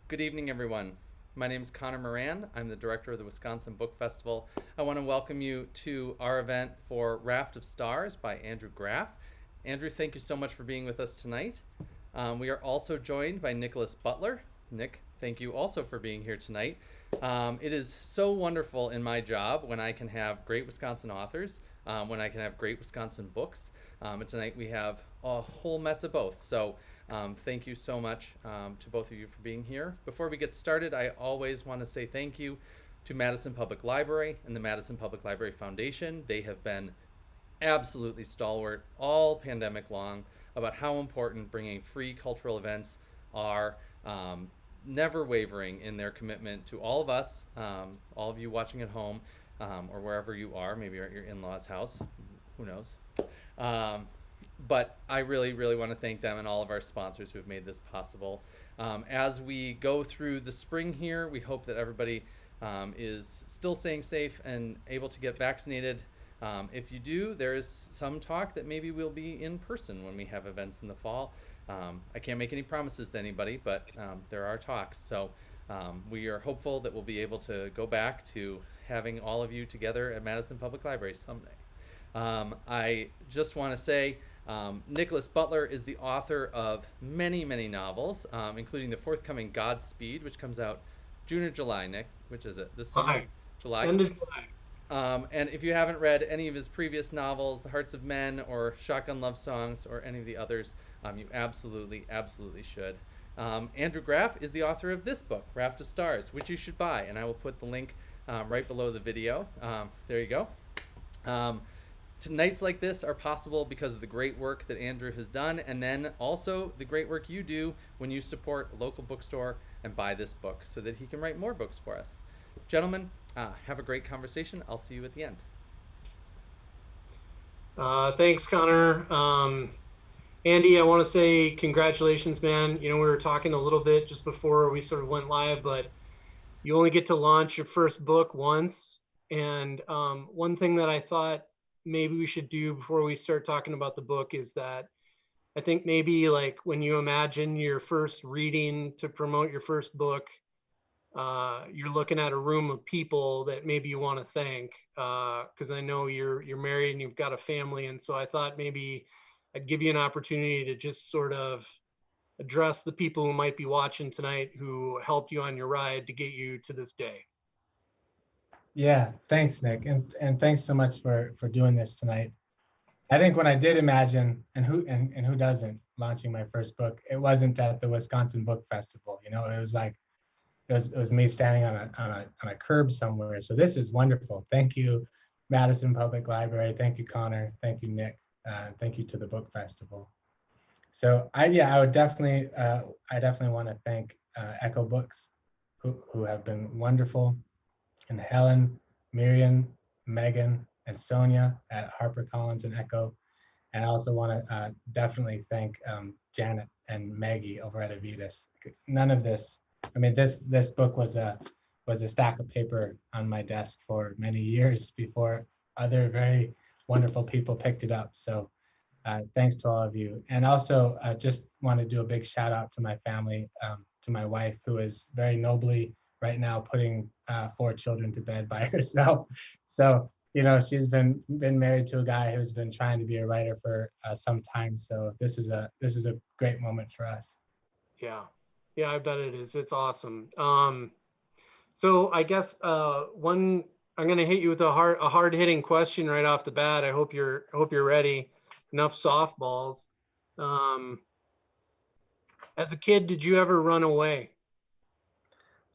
Good evening, everyone. My name is Connor Moran. I'm the director of the Wisconsin Book Festival. I want to welcome you to our event for Raft of Stars by Andrew Graff. Andrew, thank you so much for being with us tonight. We are also joined by Nickolas Butler. Nick, thank you also for being here tonight. It is so wonderful in my job when I can have great Wisconsin authors, when I can have great Wisconsin books. And tonight we have a whole mess of both. So thank you so much to both of you for being here. Before we get started, I always want to say thank you to Madison Public Library and the Madison Public Library Foundation. They have been absolutely stalwart all pandemic long about how important bringing free cultural events are, never wavering in their commitment to all of us, all of you watching at home, or wherever you are. Maybe you're at your in-laws' house, who knows. But I really, really want to thank them and all of our sponsors who have made this possible. As we go through the spring here, we hope that everybody is still staying safe and able to get vaccinated. If you do, there is some talk that maybe we'll be in person when we have events in the fall. I can't make any promises to anybody, but there are talks. So we are hopeful that we'll be able to go back to having all of you together at Madison Public Library someday. I just want to say Nickolas Butler is the author of many, many novels, including the forthcoming Godspeed, which comes out June or July, Nick? Which is it? This summer? July? End of July. And if you haven't read any of his previous novels, The Hearts of Men or Shotgun Love Songs or any of the others, you absolutely, absolutely should. Andrew Graff is the author of this book, Raft of Stars, which you should buy, and I will put the link right below the video. There you go. Nights like this are possible because of the great work that Andrew has done, and then also the great work you do when you support a local bookstore and buy this book so that he can write more books for us. Gentlemen, have a great conversation. I'll see you at the end. Thanks, Connor. Andy, I want to say congratulations, man. You know, we were talking a little bit just before we sort of went live, but you only get to launch your first book once. And one thing that I thought maybe we should do before we start talking about the book is that I think maybe like when you imagine your first reading to promote your first book, you're looking at a room of people that maybe you want to thank, because I know you're married and you've got a family. And so I thought maybe I'd give you an opportunity to just sort of address the people who might be watching tonight who helped you on your ride to get you to this day. Yeah, thanks, Nick, and thanks so much for doing this tonight. I think when I did imagine, and who doesn't, launching my first book, it wasn't at the Wisconsin Book Festival. You know, it was like it was me standing on a curb somewhere. So this is wonderful. Thank you, Madison Public Library. Thank you, Connor. Thank you, Nick. Thank you to the Book Festival. So I definitely want to thank Echo Books, who have been wonderful, and Helen, Miriam, Megan, and Sonia at HarperCollins and Echo. And I also want to definitely thank Janet and Maggie over at Avitas. None of this, I mean, this book was a stack of paper on my desk for many years before other very wonderful people picked it up. So thanks to all of you. And also just want to do a big shout out to my family, to my wife, who is very nobly right now putting 4 children to bed by herself. So, you know, she's been married to a guy who's been trying to be a writer for some time. So this is a great moment for us. Yeah, I bet it is. It's awesome. So I guess I'm going to hit you with a hard hitting question right off the bat. I hope you're ready. Enough softballs. As a kid, did you ever run away?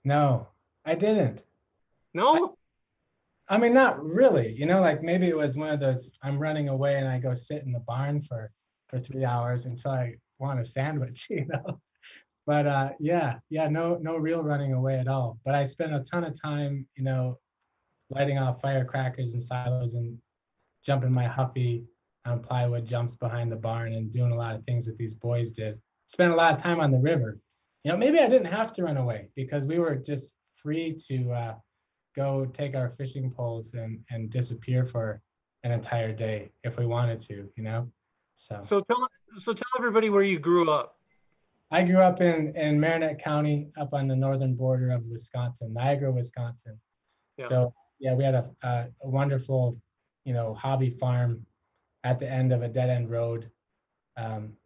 No, I didn't. No? I mean, not really. You know, like maybe it was one of those, I'm running away and I go sit in the barn for 3 hours until I want a sandwich, you know. But no real running away at all. But I spent a ton of time, you know, lighting off firecrackers and silos and jumping my Huffy on plywood jumps behind the barn and doing a lot of things that these boys did. Spent a lot of time on the river. You know, maybe I didn't have to run away because we were just free to go take our fishing poles and disappear for an entire day if we wanted to, you know. So tell everybody where you grew up. I grew up in Marinette County, up on the northern border of Wisconsin, Niagara, Wisconsin. Yeah. So yeah, we had a wonderful, hobby farm at the end of a dead end road,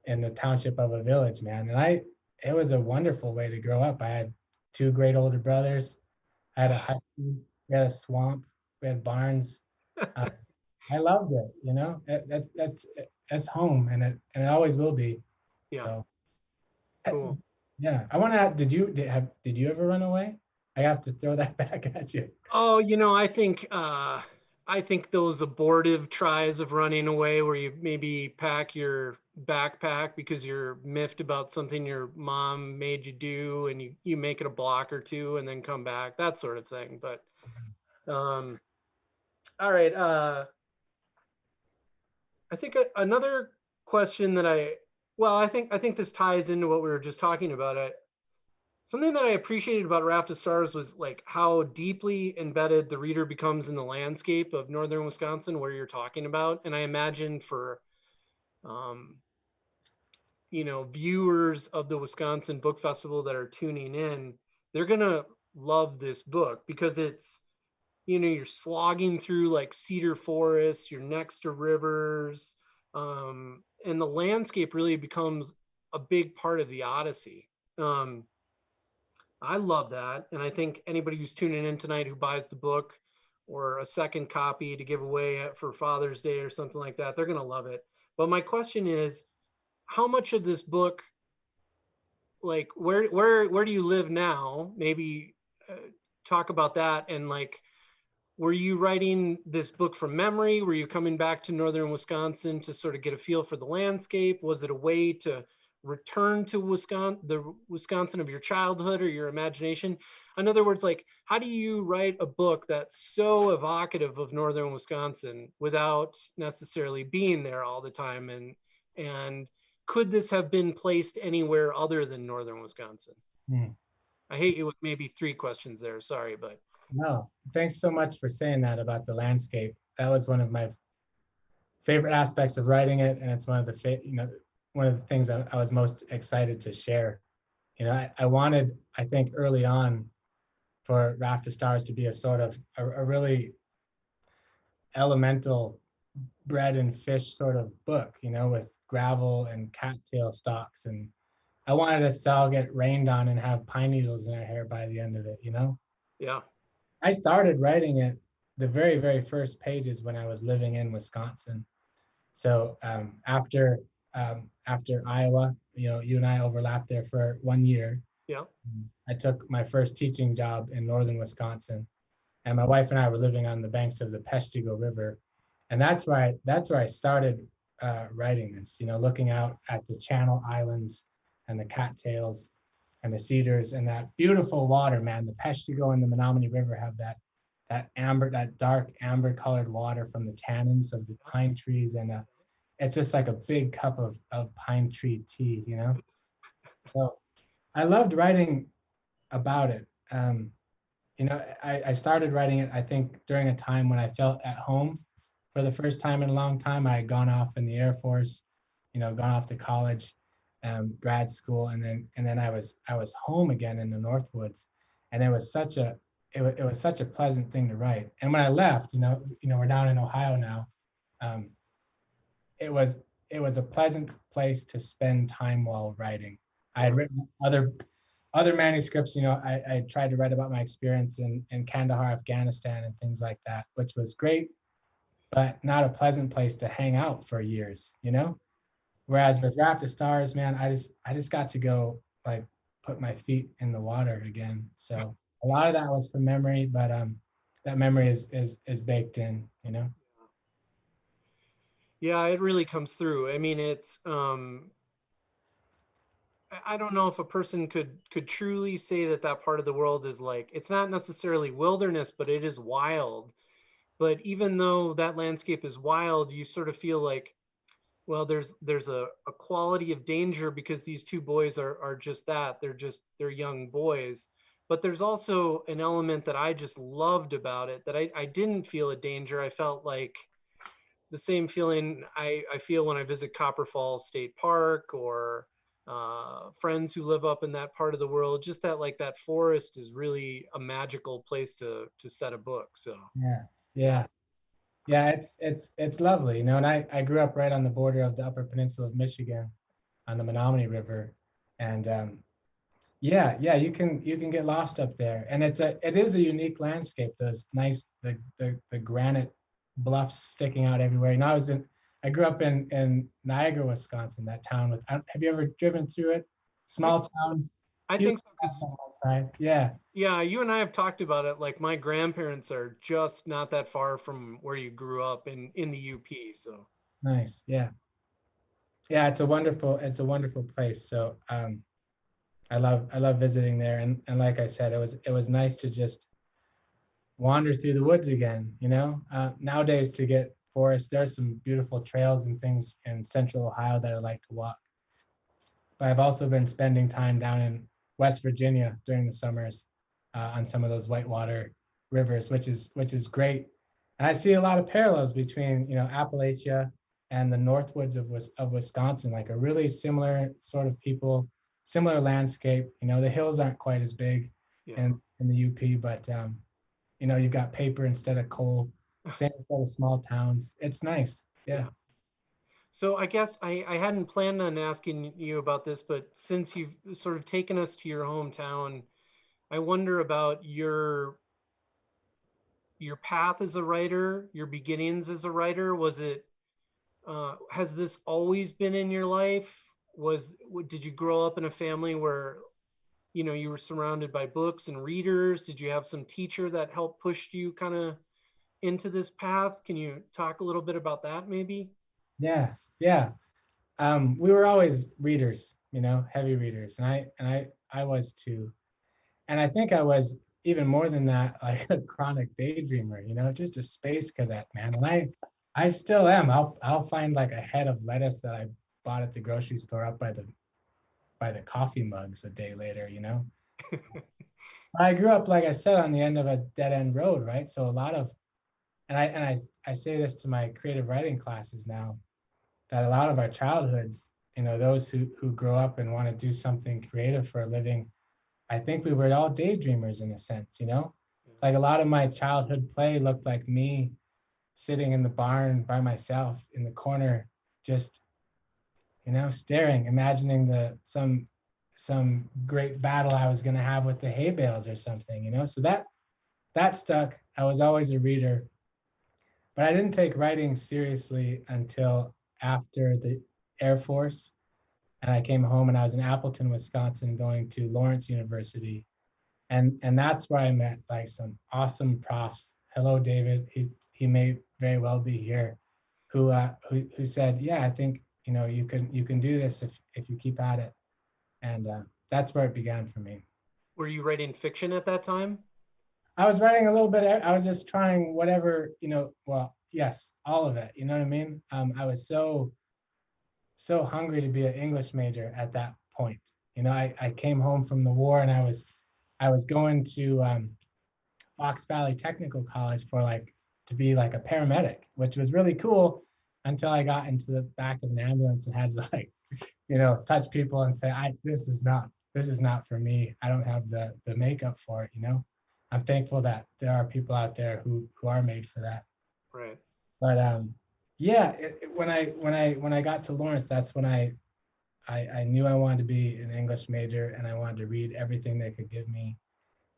in the township of a village, man. And it was a wonderful way to grow up. I had two great older brothers. I had a husky. We had a swamp. We had barns. Uh, I loved it. That's home, and it always will be. Yeah. So Cool. yeah, I want to. Did you ever run away? I have to throw that back at you. Oh, I think those abortive tries of running away where you maybe pack your backpack because you're miffed about something your mom made you do and you make it a block or two and then come back, that sort of thing. But all right. I think another question that I think this ties into what we were just talking about. Something that I appreciated about Raft of Stars was like how deeply embedded the reader becomes in the landscape of northern Wisconsin where you're talking about. And I imagine for, viewers of the Wisconsin Book Festival that are tuning in, they're going to love this book because it's, you're slogging through like cedar forests, you're next to rivers, and the landscape really becomes a big part of the Odyssey. I love that. And I think anybody who's tuning in tonight who buys the book or a second copy to give away for Father's Day or something like that, they're going to love it. But my question is, how much of this book, like where do you live now? Maybe talk about that. And like, were you writing this book from memory? Were you coming back to northern Wisconsin to sort of get a feel for the landscape? Was it a way to return to the Wisconsin of your childhood or your imagination? In other words, like, how do you write a book that's so evocative of northern Wisconsin without necessarily being there all the time? And could this have been placed anywhere other than northern Wisconsin? I hate you with maybe 3 questions there. Sorry, but no, thanks so much for saying that about the landscape. That was one of my favorite aspects of writing it, and it's one of the one of the things I was most excited to share. I wanted, I think early on, for Raft of Stars to be a sort of a really elemental bread and fish sort of book, with gravel and cattail stalks. And I wanted us to all get rained on and have pine needles in our hair by the end of it, Yeah. I started writing it the very, very first pages when I was living in Wisconsin. So after Iowa, you and I overlapped there for 1 year. Yeah. I took my first teaching job in northern Wisconsin, and my wife and I were living on the banks of the Peshtigo River, and that's where I started writing this. Looking out at the Channel Islands and the cattails and the cedars and that beautiful water, man. The Peshtigo and the Menominee River have that dark amber colored water from the tannins of the pine trees, and it's just like a big cup of pine tree tea, So I loved writing about it. I started writing it, I think, during a time when I felt at home for the first time in a long time. I had gone off in the Air Force, gone off to college, grad school, and then I was home again in the Northwoods, and it was such a pleasant thing to write. And when I left, we're down in Ohio now. It was a pleasant place to spend time while writing. I had written other manuscripts. I tried to write about my experience in Kandahar, Afghanistan, and things like that, which was great, but not a pleasant place to hang out for years. Whereas with Raft of Stars, man, I just got to go like put my feet in the water again. So a lot of that was from memory, but that memory is baked in. Yeah, it really comes through. I mean, it's I don't know if a person could truly say that part of the world is like, it's not necessarily wilderness, but it is wild. But even though that landscape is wild, you sort of feel like, well, there's a quality of danger because these 2 boys are just that. They're young boys. But there's also an element that I just loved about it, that I didn't feel a danger. I felt like the same feeling I feel when I visit Copper Falls State Park or friends who live up in that part of the world. Just that, like, that forest is really a magical place to set a book. So Yeah, yeah, yeah. It's lovely, you know. And I grew up right on the border of the Upper Peninsula of Michigan, on the Menominee River, and yeah, yeah. You can get lost up there, and it is a unique landscape. Those nice the granite bluffs sticking out everywhere. You know, I grew up in Niagara, Wisconsin. That town with. Have you ever driven through it? I, Small town. I think so, because Beautiful outside. Yeah. yeah, you and I have talked about it. Like, my grandparents are just not that far from where you grew up in the UP. So Nice. Yeah. Yeah. It's a wonderful place. So I love visiting there, and like I said, it was nice to just wander through the woods again. You know, nowadays to get forest, there's some beautiful trails and things in Central Ohio that I like to walk. But I've also been spending time down in West Virginia during the summers on some of those whitewater rivers, which is great. And I see a lot of parallels between Appalachia and the Northwoods of Wisconsin, like a really similar sort of people, similar landscape. You know, the hills aren't quite as big yeah. in the UP, but you've got paper instead of coal, same sort of small towns. It's nice. Yeah. So I guess I hadn't planned on asking you about this, but since you've sort of taken us to your hometown, I wonder about your path as a writer, your beginnings as a writer. Was it has this always been in your life? Did you grow up in a family where you were surrounded by books and readers? Did you have some teacher that helped push you kind of into this path? Can you talk a little bit about that, maybe? Yeah. Yeah. We were always readers, heavy readers, and I was too. And I think I was even more than that, like a chronic daydreamer, just a space cadet, man. And I still am. I'll find like a head of lettuce that I bought at the grocery store up by the coffee mugs a day later. I grew up, like I said, on the end of a dead end road, right? So a lot of, and I say this to my creative writing classes now, that a lot of our childhoods, those who grow up and want to do something creative for a living, I think we were all daydreamers in a sense. Like a lot of my childhood play looked like me sitting in the barn by myself in the corner, just, staring, imagining some great battle I was going to have with the hay bales or something. So that stuck. I was always a reader, but I didn't take writing seriously until after the Air Force. And I came home and I was in Appleton, Wisconsin, going to Lawrence University. And that's where I met like some awesome profs. Hello, David. He may very well be here, who said, yeah, I think, you can do this if you keep at it. And that's where it began for me. Were you writing fiction at that time? I was writing a little bit. I was just trying whatever, well, yes, all of it. You know what I mean? I was so hungry to be an English major at that point. I came home from the war and I was going to Fox Valley Technical College to be like a paramedic, which was really cool until I got into the back of an ambulance and had to touch people and say, this is not for me. I don't have the makeup for it. I'm thankful that there are people out there who are made for that. Right. But yeah, when I got to Lawrence, that's when I knew I wanted to be an English major and I wanted to read everything they could give me.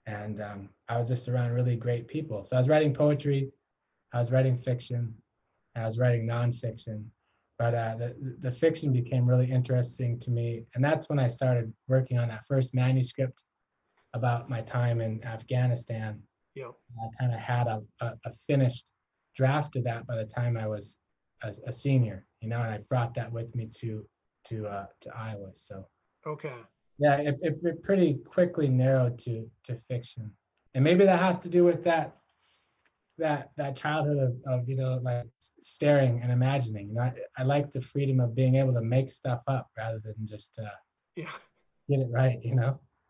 And I was just around really great people. So I was writing poetry, I was writing fiction, and I was writing nonfiction. But the fiction became really interesting to me. And that's when I started working on that first manuscript about my time in Afghanistan. Yeah. I kind of had a finished draft of that by the time I was a senior, and I brought that with me to Iowa. So okay. Yeah, it pretty quickly narrowed to fiction, and maybe that has to do with that childhood of like staring and imagining. I like the freedom of being able to make stuff up rather than just yeah, get it right.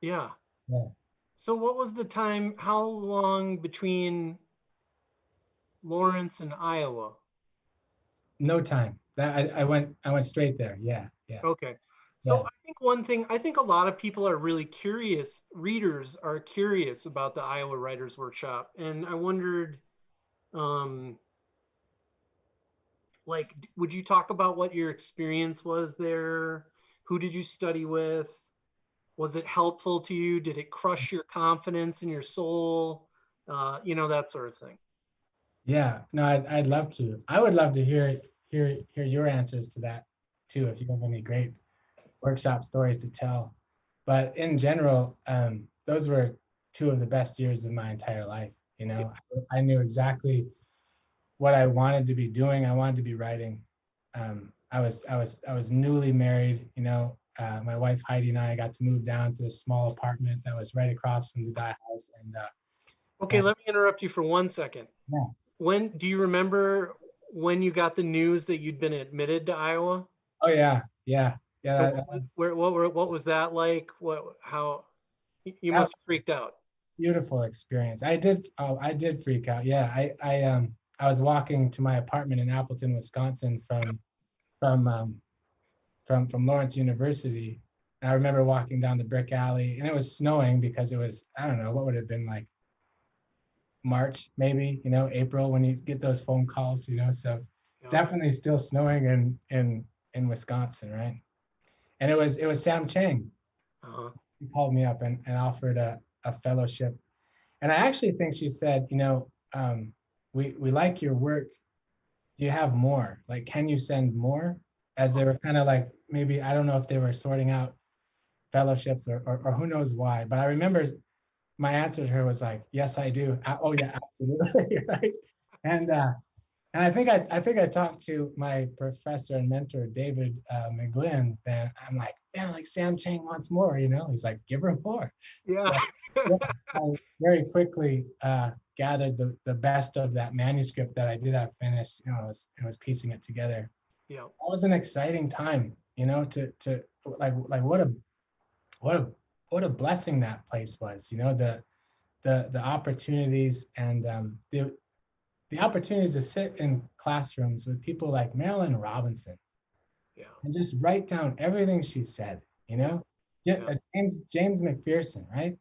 Yeah. Yeah. So what was the time? How long between Lawrence and Iowa? No time. That I went straight there. Yeah. Okay. So Yeah. I think one thing, I think a lot of people are really curious, readers are curious about the Iowa Writers Workshop. And I wondered, um, like, would you talk about what your experience was there? Who did you study with? Was it helpful to you? Did it crush your confidence in your soul? That sort of thing. Yeah, no, I'd love to. I would love to hear your answers to that too, if you have any great workshop stories to tell. But in general, those were two of the best years of my entire life. You know, I knew exactly what I wanted to be doing. I wanted to be writing. I was newly married. You know, my wife Heidi and I got to move down to this small apartment that was right across from the Dye House. Okay, let me interrupt you for 1 second. Yeah. When do you remember when you got the news that you'd been admitted to Iowa? Oh yeah, yeah. What was that like? How you must have freaked out. Beautiful experience. I did freak out. Yeah, I was walking to my apartment in Appleton, Wisconsin from Lawrence University. And I remember walking down the brick alley, and it was snowing because it was, I don't know, what would it have been like March, maybe, April, when you get those phone calls, so definitely still snowing in Wisconsin, right? And it was Sam Chang. He called me up and offered a fellowship. And I actually think she said, we like your work. Do you have more? Like, can you send more? As they were kind of like, maybe, I don't know if they were sorting out fellowships or who knows why. But I remember my answer to her was like, yes, I do. Oh yeah, absolutely. Right. And I think I talked to my professor and mentor, David McGlynn, and I'm like, man, like Sam Chang wants more, He's like, give her more. Yeah. So, yeah, I very quickly gathered the best of that manuscript that I did have finished. I was piecing it together. Yeah. That was an exciting time, to like what a blessing that place was, the opportunities and the opportunities to sit in classrooms with people like Marilyn Robinson, and just write down everything she said, James McPherson, right?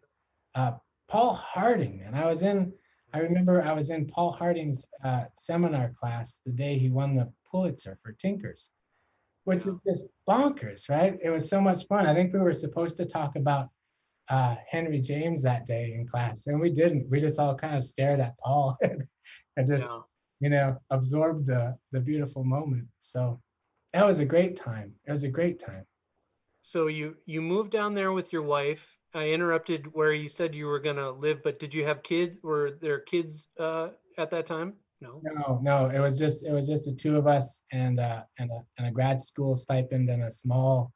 Paul Harding, and I remember I was in Paul Harding's seminar class the day he won the Pulitzer for Tinkers, which was just bonkers, right? It was so much fun. I think we were supposed to talk about Henry James that day in class, and we didn't. We just all kind of stared at Paul and just, absorbed the beautiful moment. So that was a great time. It was a great time. So you moved down there with your wife. I interrupted where you said you were gonna live, but did you have kids? Were there kids at that time? No. No. It was just the two of us and a grad school stipend and a small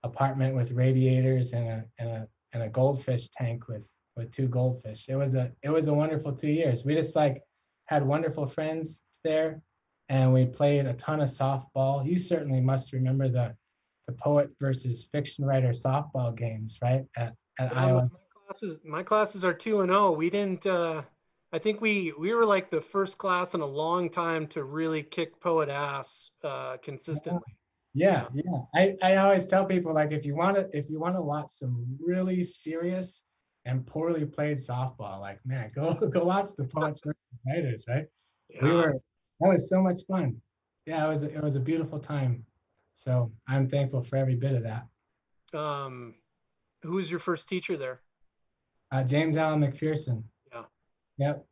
apartment with radiators and a goldfish tank with two goldfish. It was a wonderful 2 years. We just had wonderful friends there, and we played a ton of softball. You certainly must remember the poet versus fiction writer softball games, right? At Iowa. My classes are 2-0. We didn't. I think we were like the first class in a long time to really kick poet ass consistently. Yeah. I always tell people, like, if you want to watch some really serious and poorly played softball, like, man, go watch the Poets versus Writers, right? Yeah. That was so much fun. Yeah, it was a beautiful time. So I'm thankful for every bit of that. Who was your first teacher there? James Allen McPherson. Yeah. Yep.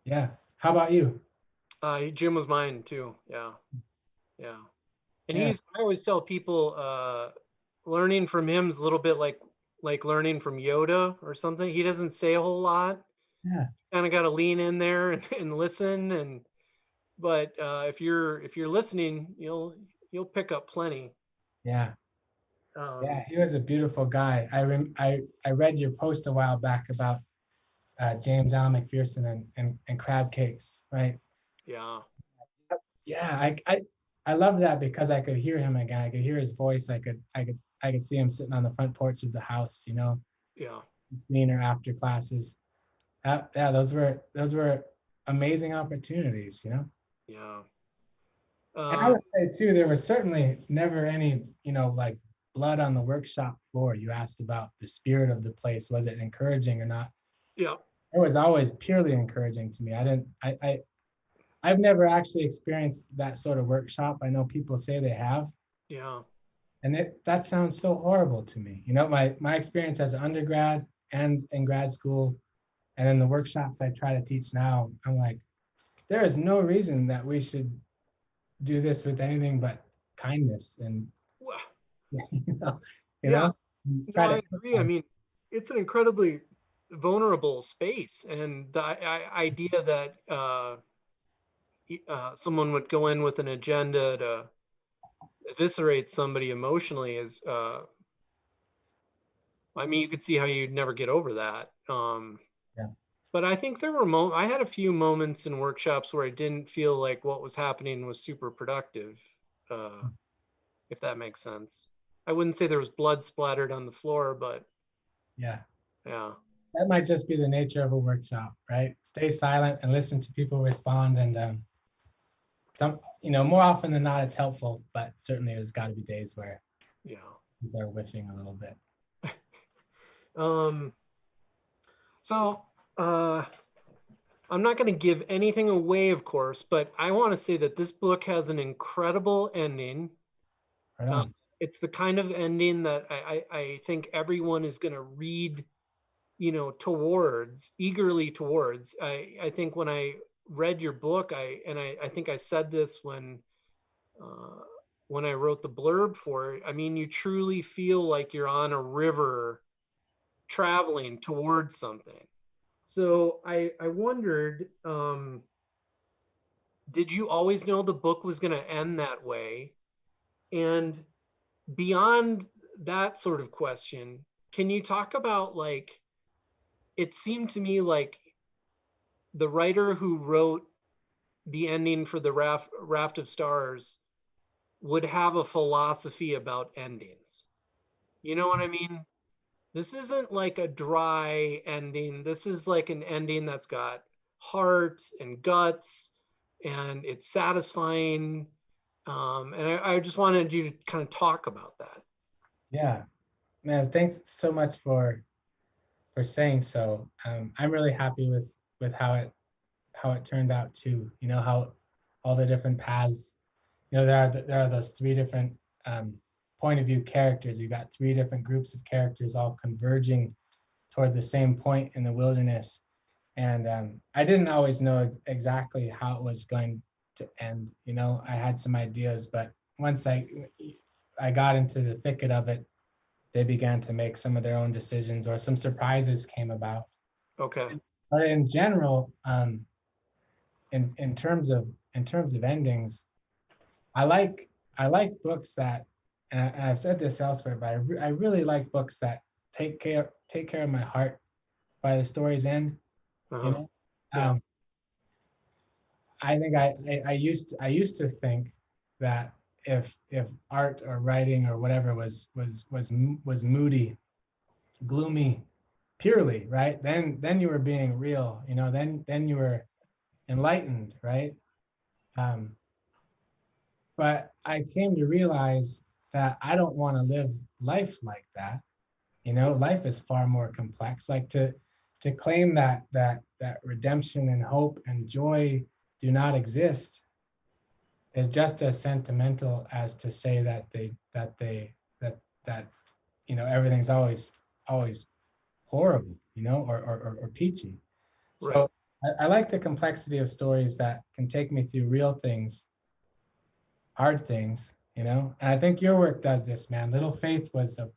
Yeah. How about you? Jim was mine too. Yeah. And I always tell people, learning from him is a little bit like learning from Yoda or something. He doesn't say a whole lot. Yeah. You kind of got to lean in there and listen. But if you're listening, you'll pick up plenty. Yeah. Yeah, he was a beautiful guy. I read your post a while back about James Allen McPherson and crab cakes, right? Yeah. Yeah, I love that because I could hear him again. I could hear his voice. I could see him sitting on the front porch of the house, Yeah. Between or after classes. Yeah, those were amazing opportunities, Yeah. And I would say too, there was certainly never any, like blood on the workshop floor, you asked about the spirit of the place. Was it encouraging or not? Yeah. It was always purely encouraging to me. I've never actually experienced that sort of workshop. I know people say they have. Yeah. And that sounds so horrible to me. You know, my experience as an undergrad and in grad school, and in the workshops I try to teach now, I'm like, there is no reason that we should do this with anything but kindness and Well, you know, you yeah. know, No, try I to. agree. I mean, it's an incredibly vulnerable space, and the idea that someone would go in with an agenda to eviscerate somebody emotionally is, I mean, you could see how you'd never get over that. Yeah. But I think there were I had a few moments in workshops where I didn't feel like what was happening was super productive, uh, if that makes sense. I wouldn't say there was blood splattered on the floor, but Yeah. yeah. That might just be the nature of a workshop, right? Stay silent and listen to people respond. And some, more often than not, it's helpful, but certainly there's got to be days where Yeah. people are whiffing a little bit. So I'm not going to give anything away, of course, but I want to say that this book has an incredible ending. Right on. It's the kind of ending that I think everyone is going to read, eagerly towards. I think when I read your book, I think I said this when I wrote the blurb for it. I mean, you truly feel like you're on a river traveling towards something. So I wondered, did you always know the book was going to end that way? And beyond that sort of question, can you talk about, like, it seemed to me like the writer who wrote the ending for the Raft of Stars would have a philosophy about endings. You know what I mean? This isn't like a dry ending. This is like an ending that's got heart and guts, and it's satisfying. And I just wanted you to kind of talk about that. Yeah, man, thanks so much for saying so. I'm really happy with how it turned out too. You know, how all the different paths, there are those three different point of view characters. You got three different groups of characters all converging toward the same point in the wilderness. And I didn't always know exactly how it was going to end. You know, I had some ideas, but once I got into the thicket of it, they began to make some of their own decisions, or some surprises came about. Okay. But in general, in terms of endings, I like books that, and I've said this elsewhere, but I really like books that take care of my heart by the story's end. Uh-huh. You know, Yeah. I think I used to think that if art or writing or whatever was moody, gloomy, purely, right, then you were being real. You know, then you were enlightened, right? But I came to realize that I don't want to live life like that. You know, life is far more complex. Like to claim that redemption and hope and joy do not exist is just as sentimental as to say that everything's always horrible, or peachy. So Right. I like the complexity of stories that can take me through real things, hard things, and I think your work does this, man. Little Faith was a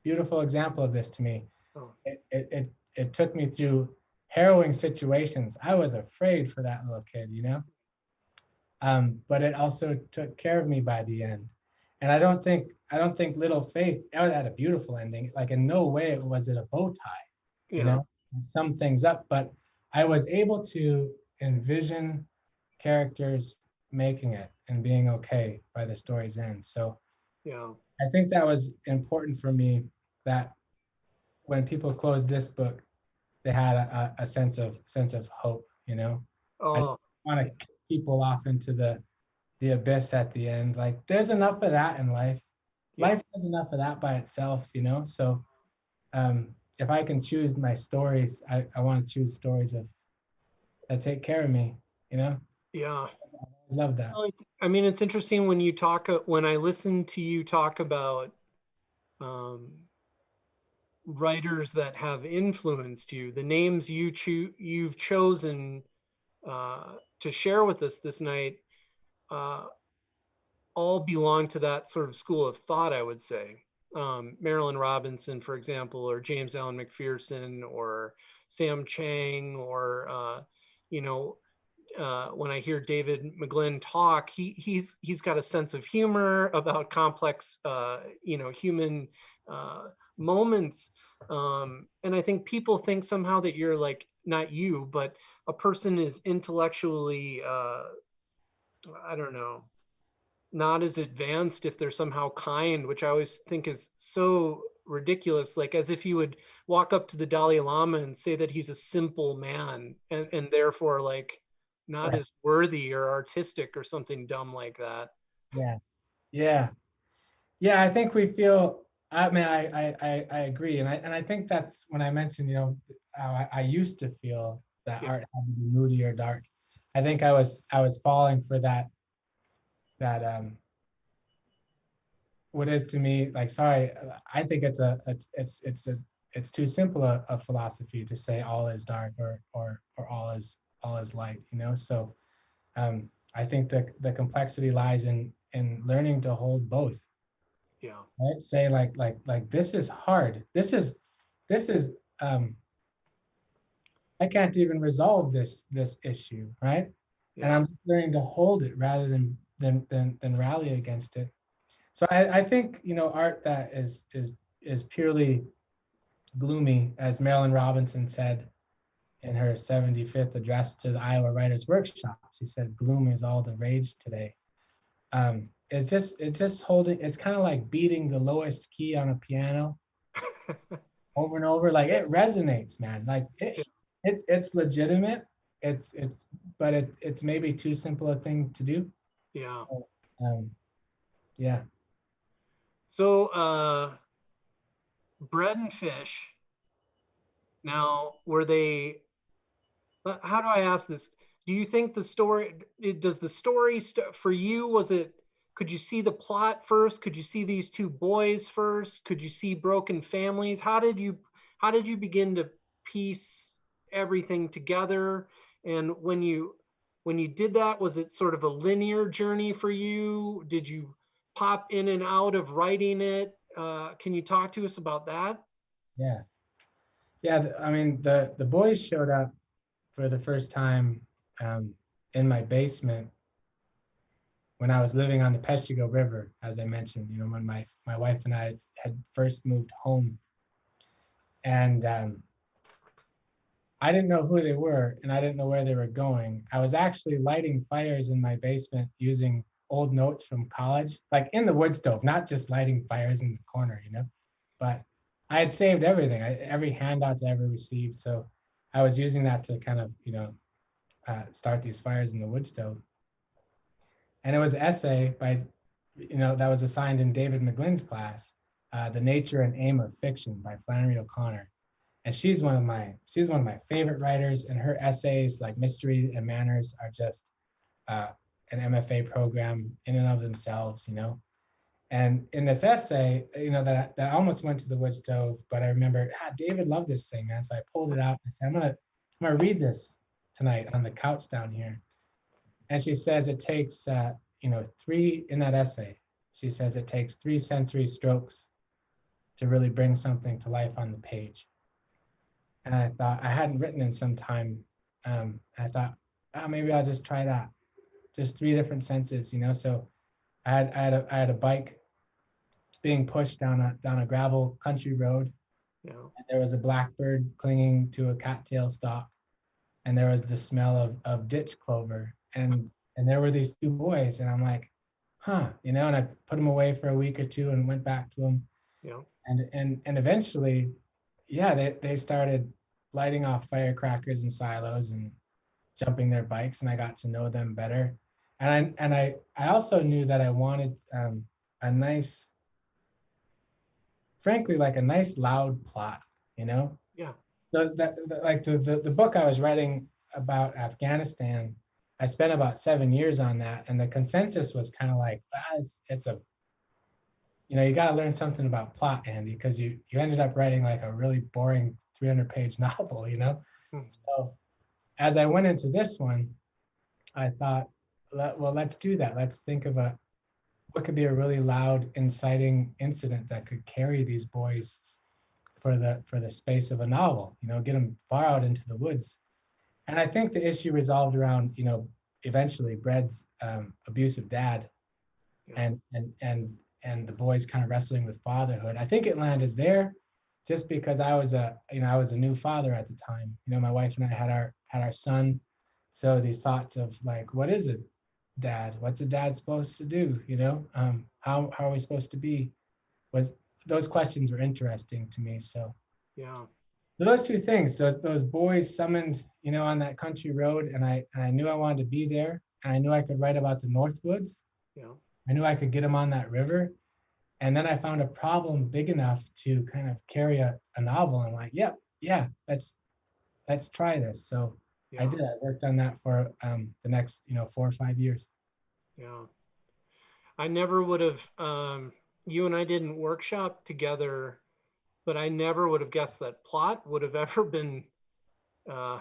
beautiful example of this to me. Oh. It took me through harrowing situations. I was afraid for that little kid, but it also took care of me by the end. And I don't think Little Faith had a beautiful ending. Like, in no way was it a bow tie, Yeah. sum things up. But I was able to envision characters making it and being okay by the story's end. So Yeah. I think that was important for me, that when people closed this book, they had a sense of hope. I Oh. want to kick people off into the abyss at the end. Like, there's enough of that in life. life has enough of that by itself, you know? So if I can choose my stories, I want to choose stories that take care of me, you know? Yeah. I love that. Well, it's interesting when you talk, when I listen to you talk about um, writers that have influenced you, the names you've chosen to share with us this night, uh, all belong to that sort of school of thought, I would say. Marilyn Robinson, for example, or James Allen McPherson, or Sam Chang, or you know, when I hear David McGlynn talk, he's got a sense of humor about complex, human moments. And I think people think somehow that you're like, not you, but a person is intellectually, I don't know, not as advanced if they're somehow kind, which I always think is so ridiculous. Like as if you would walk up to the Dalai Lama and say that he's a simple man and therefore like not Right. as worthy or artistic or something dumb like that. Yeah. Yeah. Yeah. I think we feel, I mean, I agree. And I think that's when I mentioned, you know, how I used to feel that Yeah. art had to be moody or dark. I think I was falling for that what is to me like, sorry, I think it's too simple a philosophy to say all is dark or all is light, you know. So I think the complexity lies in learning to hold both. Yeah. Right? Say like this is hard. This is I can't even resolve this issue, right? And Yeah. I'm learning to hold it rather than rally against it. So I think, you know, art that is purely gloomy, as Marilyn Robinson said in her 75th address to the Iowa Writers Workshop. She said, "Gloom is all the rage today." It's just holding. It's kind of like beating the lowest key on a piano over and over. Like it resonates, man. Like it's legitimate. It's but it's maybe too simple a thing to do. Yeah. So, yeah. So bread and fish. Now, were they, how do I ask this? Do you think the story, does the story for you, was it, could you see the plot first? Could you see these two boys first? Could you see broken families? How did you begin to piece everything together? And when you did that, was it sort of a linear journey for you? Did you pop in and out of writing it? Can you talk to us about that? Yeah. Yeah. I mean, the boys showed up for the first time in my basement when I was living on the Peshtigo River, as I mentioned, you know, when my wife and I had first moved home. And I didn't know who they were and I didn't know where they were going. I was actually lighting fires in my basement using old notes from college, like in the wood stove, not just lighting fires in the corner, you know. But I had saved everything, every handout I ever received. So I was using that to kind of, you know, start these fires in the wood stove. And it was an essay by, you know, that was assigned in David McGlynn's class, The Nature and Aim of Fiction by Flannery O'Connor. And she's one of my favorite writers, and her essays like Mystery and Manners are just an MFA program in and of themselves, you know. And in this essay, you know, that I almost went to the wood stove, but I remember, David loved this thing, man. So I pulled it out and I said, I'm gonna read this tonight on the couch down here. And she says it takes, you know, three in that essay. She says it takes 3 sensory strokes to really bring something to life on the page. And I thought I hadn't written in some time. I thought, maybe I'll just try that. Just 3 different senses, you know. So I had a bike being pushed down a gravel country road. Yeah. And there was a blackbird clinging to a cattail stalk, and there was the smell of ditch clover, and there were these 2 boys, and I'm like, you know. And I put them away for a week or 2 and went back to them. Yeah. And eventually, yeah, they started lighting off firecrackers and silos and jumping their bikes, and I got to know them better. And I also knew that I wanted a nice frankly, like a nice loud plot, you know? Yeah. Like the book I was writing about Afghanistan, I spent about 7 years on that, and the consensus was kind of like, it's a, you got to learn something about plot, Andy, because you ended up writing like a really boring 300-page novel, you know. Hmm. So as I went into this one, I thought, well, let's do that. Let's think of what could be a really loud, inciting incident that could carry these boys for the space of a novel, get them far out into the woods. And I think the issue resolved around, eventually Bread's abusive dad, Yeah. and the boys kind of wrestling with fatherhood. I think it landed there just because I was a new father at the time. My wife and I had our son. So these thoughts of like, what is a dad? What's a dad supposed to do? How are we supposed to be? Those questions were interesting to me. So Yeah. those two things, those boys summoned, on that country road, and I knew I wanted to be there, and I knew I could write about the Northwoods. Yeah. I knew I could get them on that river. And then I found a problem big enough to kind of carry a novel. I'm like, yeah, let's try this. So I Yeah. did. I worked on that for the next, 4 or 5 years. Yeah. I never would have, you and I didn't workshop together, but I never would have guessed that plot would have ever been uh,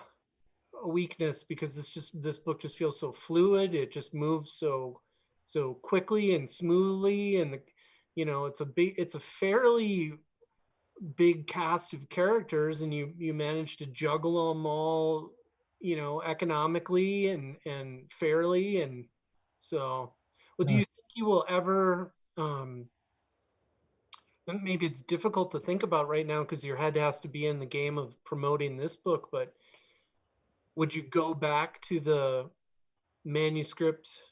a weakness, because this book just feels so fluid. It just moves so quickly and smoothly, and it's a fairly big cast of characters, and you manage to juggle them all, economically and fairly. And so, well, do Uh, you think you will ever, maybe it's difficult to think about right now because your head has to be in the game of promoting this book, but would you go back to the manuscript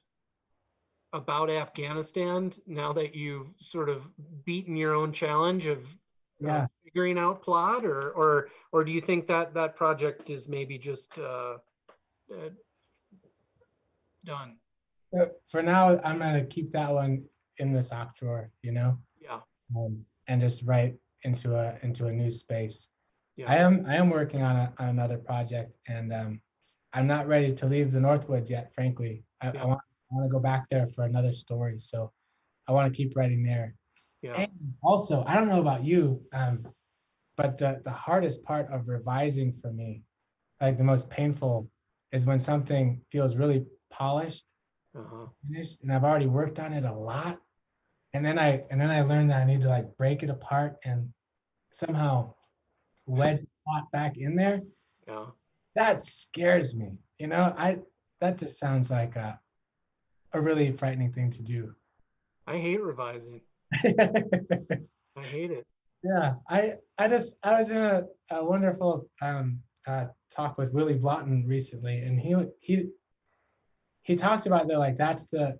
about Afghanistan now that you've sort of beaten your own challenge of yeah. figuring out plot, or do you think that that project is maybe just done? For now, I'm gonna keep that one in the sock drawer, Yeah. and just write into a new space. Yeah. I am working on another project, and I'm not ready to leave the Northwoods yet, frankly. I Yeah. want to go back there for another story. So I want to keep writing there. Yeah. And also, I don't know about you, but the hardest part of revising for me, like the most painful, is when something feels really polished, Uh-huh. finished, and I've already worked on it a lot. And then I learned that I need to like break it apart and somehow wedge the plot back in there. Yeah. That scares me. That just sounds like a really frightening thing to do. I hate revising. I hate it. Yeah, I was in a wonderful talk with Willie Blotton recently, and he talked about that, like that's the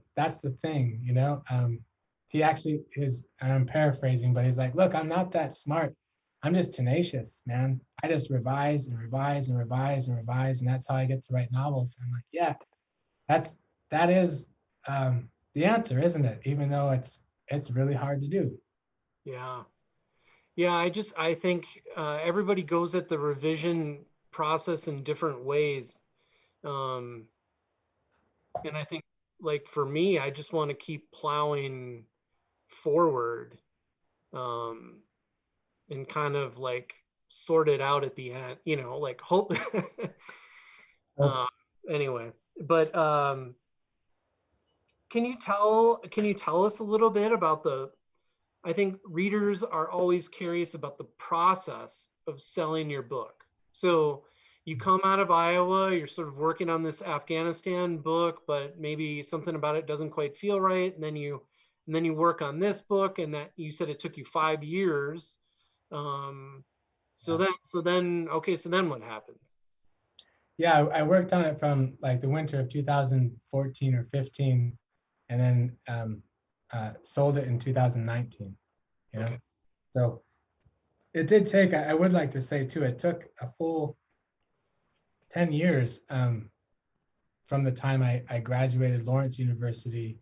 thing, he actually is, and I'm paraphrasing, but he's like, look, I'm not that smart. I'm just tenacious, man. I just revise and revise and revise and revise, and that's how I get to write novels. And I'm like, yeah, that is the answer, isn't it? Even though it's really hard to do. Yeah. Yeah. I think everybody goes at the revision process in different ways. Um, and I think, like, for me, I just want to keep plowing forward, um, and kind of like sort it out at the end, like hope. Oh, uh, anyway, but can you tell us a little bit about I think readers are always curious about the process of selling your book. So you come out of Iowa, you're sort of working on this Afghanistan book, but maybe something about it doesn't quite feel right. And then you work on this book, and that you said it took you 5 years. Um, so yeah. then what happens? Yeah, I worked on it from like the winter of 2014 or 15, and then sold it in 2019. Okay. So it did take. I would like to say too, it took a full 10 years from the time I graduated Lawrence University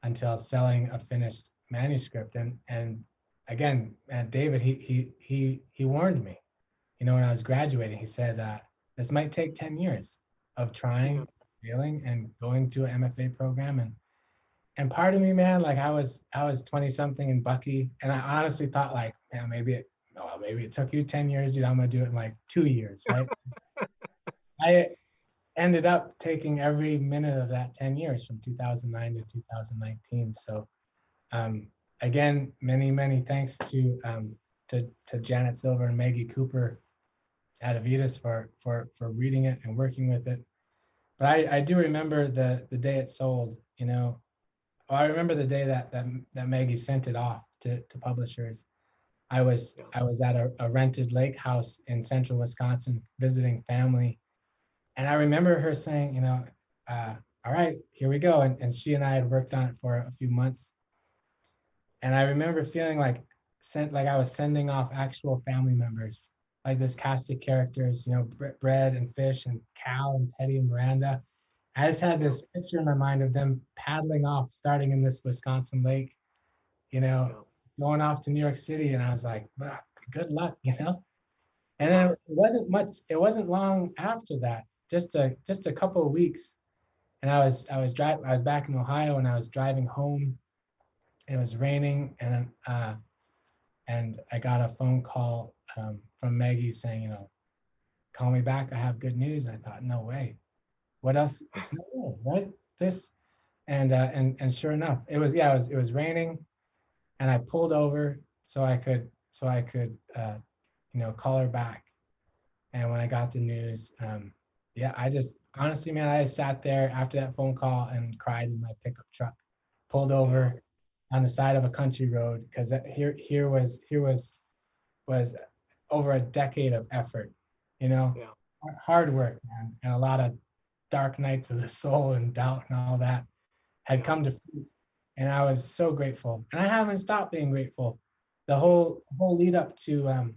until selling a finished manuscript, and again, David, he warned me, you know, when I was graduating. He said, this might take 10 years of trying, failing, and going to an MFA program. And part of me, man, like I was 20 something in Bucky, and I honestly thought like, man, maybe it took you 10 years, dude. I'm gonna do it in like 2 years, right? I ended up taking every minute of that 10 years from 2009 to 2019. So again, many thanks to Janet Silver and Maggie Cooper at Avitas for reading it and working with it. But I do remember the day it sold, you know. I remember the day that Maggie sent it off to publishers. I was at a rented lake house in central Wisconsin visiting family. And I remember her saying, you know, all right, here we go. And she and I had worked on it for a few months. And I remember feeling like I was sending off actual family members, like this cast of characters, you know, Bread and Fish and Cal and Teddy and Miranda. I just had this picture in my mind of them paddling off, starting in this Wisconsin lake, you know, going off to New York City. And I was like, well, good luck, you know? And then it wasn't long after that, just a couple of weeks. And I was back in Ohio and I was driving home. It was raining, and I got a phone call from Maggie saying, you know, call me back. I have good news. And I thought, no way. What else? No way, right? This, and sure enough, it was raining, and I pulled over so I could you know, call her back. And when I got the news, I just honestly, man, I just sat there after that phone call and cried in my pickup truck, pulled over on the side of a country road, because here was over a decade of effort, you know, hard work, man, and a lot of dark nights of the soul and doubt and all that had come to fruit. And I was so grateful, and I haven't stopped being grateful. The whole lead up to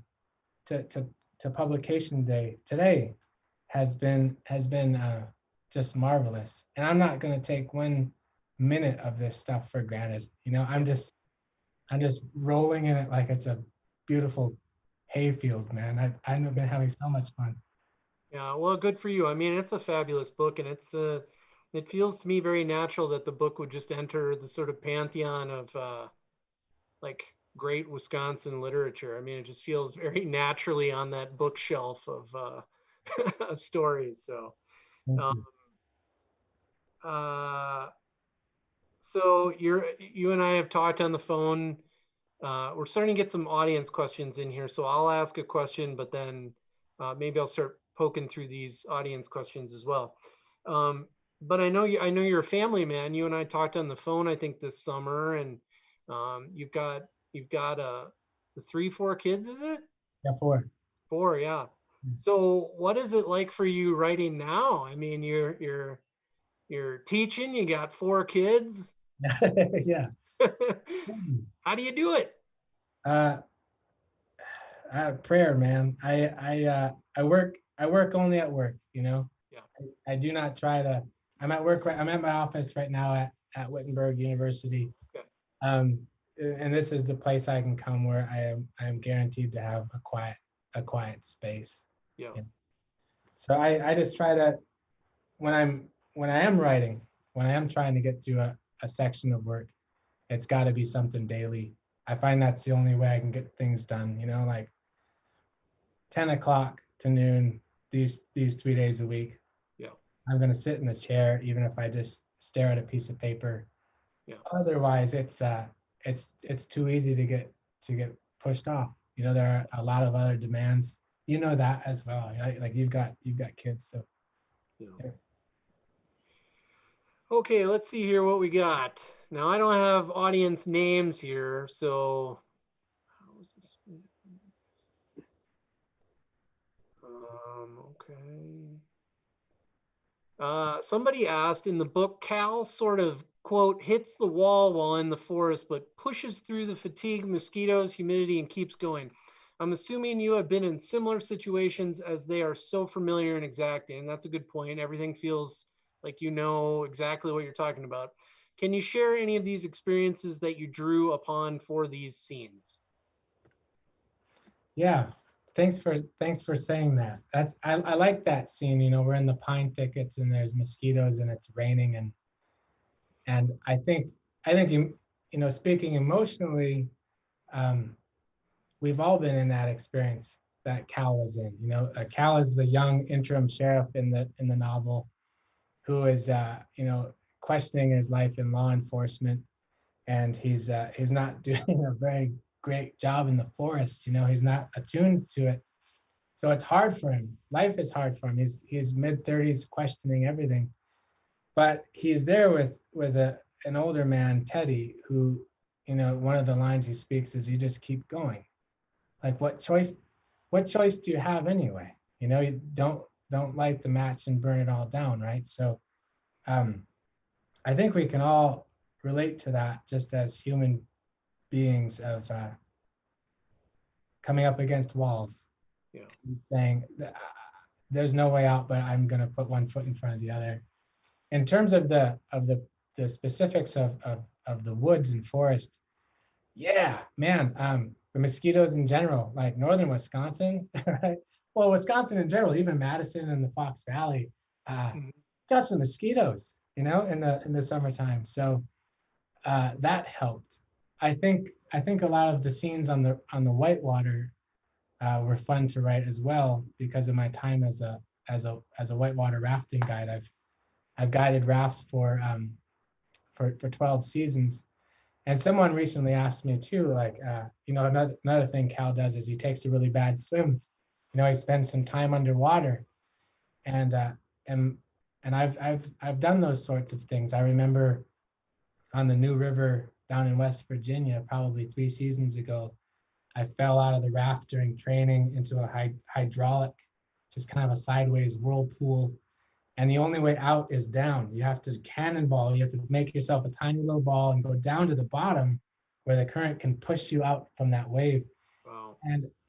publication day today has been just marvelous. And I'm not going to take 1 minute of this stuff for granted. You know, I'm just rolling in it like it's a beautiful hayfield, man. I've been having so much fun. Yeah, well, good for you. I mean, it's a fabulous book, and it feels to me very natural that the book would just enter the sort of pantheon of like great Wisconsin literature. I mean, it just feels very naturally on that bookshelf of stories. So, um, so you and I have talked on the phone. We're starting to get some audience questions in here, so I'll ask a question, but then maybe I'll start poking through these audience questions as well. But I know you're a family man. You and I talked on the phone, I think, this summer, and you've got the 3-4 kids, is it? Yeah, 4. 4, yeah. So what is it like for you writing now? I mean, you're teaching, you got 4 kids. Yeah. How do you do it? Prayer, man. I work only at work, you know. Yeah. I do not try to. I'm at work. I'm at my office right now at Wittenberg University. Okay. And this is the place I can come where I am guaranteed to have a quiet space. Yeah. You know? So I just try to, when I am writing, when I am trying to get through a section of work, it's got to be something daily. I find that's the only way I can get things done, you know, like 10 o'clock to noon, these 3 days a week. Yeah. I'm going to sit in the chair, even if I just stare at a piece of paper. Yeah. Otherwise, it's too easy to get pushed off. You know, there are a lot of other demands. You know that as well. Right? Like you've got kids, so. Yeah. Okay, let's see here what we got. Now I don't have audience names here, so how is this? Okay. Somebody asked, in the book, Cal sort of, quote, hits the wall while in the forest, but pushes through the fatigue, mosquitoes, humidity, and keeps going. I'm assuming you have been in similar situations, as they are so familiar and exacting. That's a good point. Everything feels like you know exactly what you're talking about. Can you share any of these experiences that you drew upon for these scenes? Yeah. Thanks for saying that. I like that scene. We're in the pine thickets and there's mosquitoes and it's raining and I think speaking emotionally, um, we've all been in that experience that Cal was in. Cal is the young interim sheriff in the novel who is questioning his life in law enforcement, and he's not doing a very great job in the forest. He's not attuned to it, so it's hard for him. Life is hard for him. He's mid-30s, questioning everything, but he's there with an older man, Teddy, who, one of the lines he speaks is, "You just keep going." Like, what choice do you have anyway? You don't light the match and burn it all down, right? So um, I think we can all relate to that, just as human beings, of coming up against walls, Yeah. saying there's no way out, but I'm going to put one foot in front of the other. In terms of the specifics of the woods and forest, yeah, man, the mosquitoes in general, like northern Wisconsin, right? Well, Wisconsin in general, even Madison and the Fox Valley, Mhm. got some mosquitoes, in the summertime. So that helped. I think a lot of the scenes on the whitewater were fun to write as well, because of my time as a whitewater rafting guide. I've guided rafts for 12 seasons. And someone recently asked me too, like, another thing Cal does is he takes a really bad swim. He spends some time underwater, and and and I've done those sorts of things. I remember on the New River down in West Virginia, probably 3 seasons ago, I fell out of the raft during training into a hydraulic, just kind of a sideways whirlpool. And the only way out is down. You have to cannonball. You have to make yourself a tiny little ball and go down to the bottom where the current can push you out from that wave. Wow.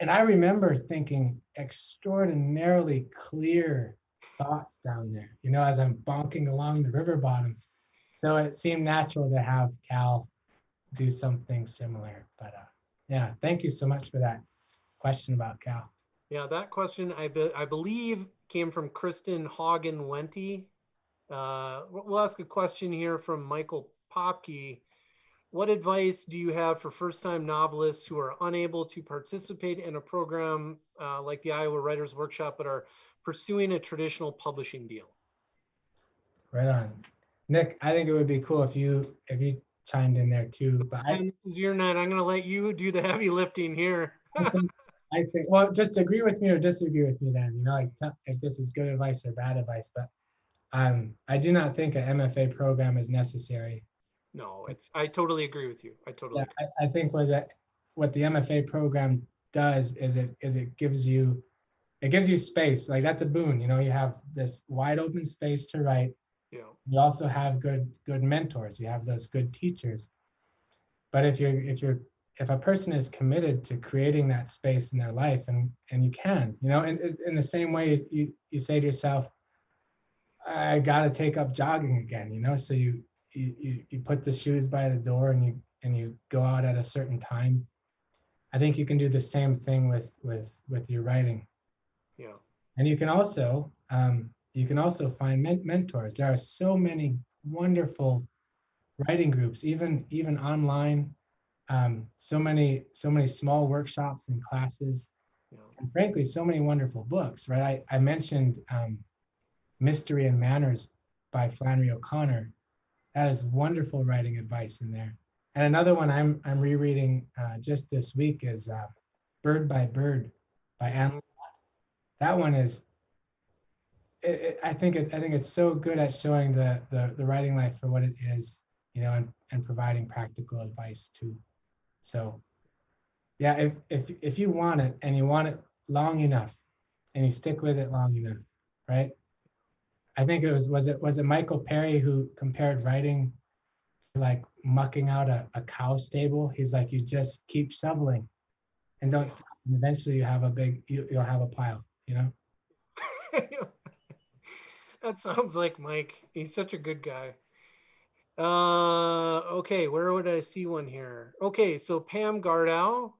And I remember thinking extraordinarily clear thoughts down there, as I'm bonking along the river bottom. So it seemed natural to have Cal do something similar. But yeah, thank you so much for that question about Cal. Yeah, that question I believe came from Kristen Hagen Wente. We'll ask a question here from Michael Popke. What advice do you have for first-time novelists who are unable to participate in a program like the Iowa Writers Workshop, but are pursuing a traditional publishing deal? Right on. Nick, I think it would be cool if you chimed in there too. But And this is your night. I'm going to let you do the heavy lifting here. I think well, just agree with me or disagree with me then. Like, if this is good advice or bad advice. But I do not think an MFA program is necessary. No, I totally agree with you. I totally Yeah, agree. I think what the MFA program does is it gives you space. Like, that's a boon. You have this wide open space to write. Yeah. You also have good mentors. You have those good teachers. But if a person is committed to creating that space in their life, and you can, in the same way you say to yourself, I got to take up jogging again, so you put the shoes by the door and you go out at a certain time. I think you can do the same thing with your writing. Yeah. And you can also find mentors. There are so many wonderful writing groups, even online. So many small workshops and classes, Yeah. and frankly, so many wonderful books. Right? I mentioned Mystery and Manners by Flannery O'Connor. That is wonderful writing advice in there. And another one I'm rereading just this week is Bird by Bird by Anne. That one is. I think it's so good at showing the writing life for what it is, and providing practical advice too. So yeah, if you want it and you want it long enough and you stick with it long enough, right? I think was it Michael Perry who compared writing to like mucking out a cow stable. He's like, you just keep shoveling and don't stop, and eventually you'll have a pile. That sounds like Mike. He's such a good guy. Okay, where would I see one here? Okay, so Pam Gardow